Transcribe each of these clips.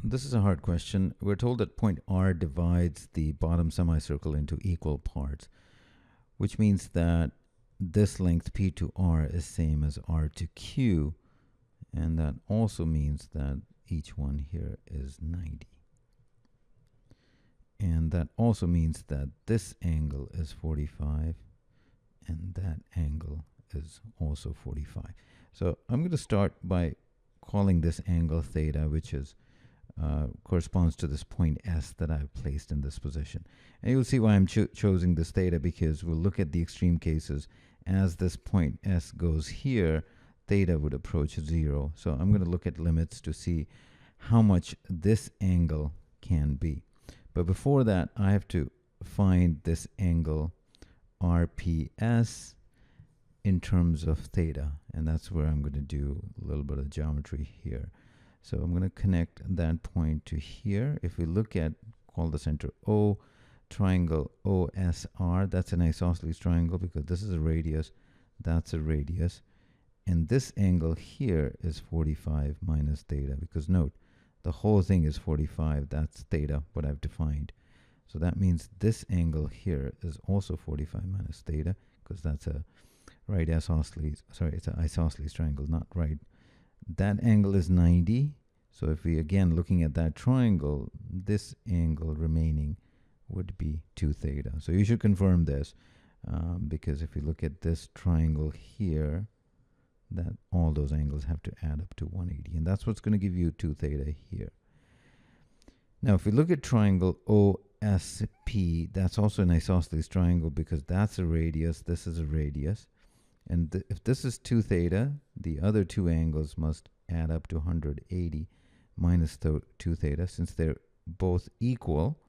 this is a hard question. We're told that point R divides the bottom semicircle into equal parts, which means that this length P to R is same as R to Q, and that also means that each one here is 90. And that also means that this angle is 45, and that angle is also 45. So I'm going to start by calling this angle theta, which is corresponds to this point S that I've placed in this position. And you'll see why I'm choosing this theta, because we'll look at the extreme cases. As this point S goes here, theta would approach 0. So I'm going to look at limits to see how much this angle can be. But before that, I have to find this angle RPS in terms of theta, and that's where I'm going to do a little bit of geometry here. So I'm going to connect that point to here. If we look at, call the center O, triangle OSR, that's an isosceles triangle because this is a radius, that's a radius. And this angle here is 45 minus theta, because note, the whole thing is 45, that's theta, what I've defined. So that means this angle here is also 45 minus theta, because that's a right isosceles, sorry, it's an isosceles triangle, not right. That angle is 90. So if we, again, looking at that triangle, this angle remaining would be 2 theta. So you should confirm this, because if you look at this triangle here, that all those angles have to add up to 180. And that's what's going to give you 2 theta here. Now, if we look at triangle OSP, that's also an isosceles triangle because that's a radius, this is a radius. And if this is 2 theta, the other 2 angles must add up to 180 minus 2 theta. Since they're both equal,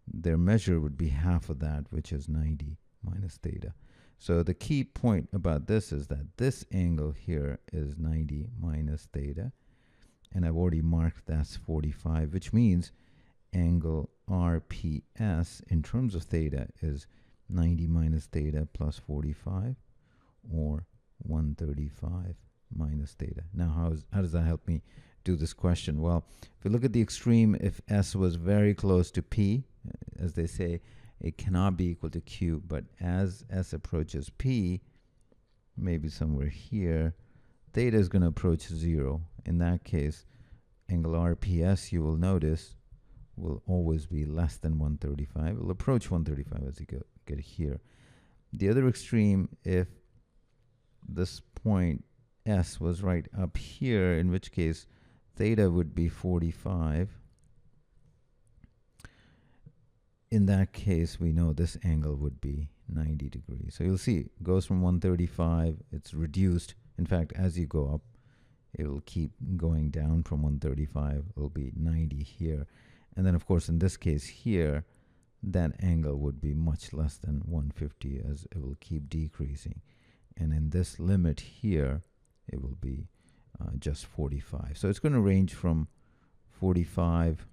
their measure would be half of that, which is 90 minus theta. So the key point about this is that this angle here is 90 minus theta. And I've already marked that's 45, which means angle RPS in terms of theta is 90 minus theta plus 45, or 135 minus theta. Now, how does that help me do this question? Well, if we look at the extreme, if S was very close to P, as they say, it cannot be equal to Q, but as S approaches P, maybe somewhere here, theta is going to approach 0. In that case, angle RPS, you will notice, will always be less than 135. It will approach 135 as you get here. The other extreme, if this point S was right up here, in which case theta would be 45. In that case, we know this angle would be 90 degrees. So you'll see it goes from 135, it's reduced. In fact, as you go up, it will keep going down from 135. It'll be 90 here. And then, of course, in this case here, that angle would be much less than 150 as it will keep decreasing. And in this limit here, it will be just 45. So it's going to range from 45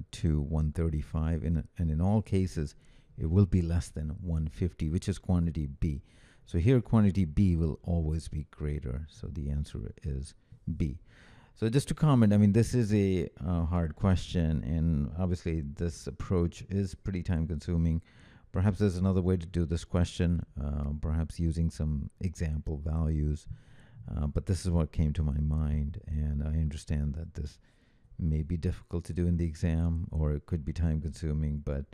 to 135. And in all cases, it will be less than 150, which is quantity B. So here, quantity B will always be greater. So the answer is B. So just to comment, I mean, this is a hard question. And obviously, this approach is pretty time-consuming. Perhaps there's another way to do this question, perhaps using some example values. But this is what came to my mind. And I understand that this may be difficult to do in the exam, or it could be time-consuming. But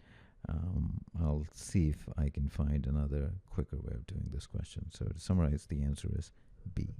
I'll see if I can find another quicker way of doing this question. So to summarize, the answer is B.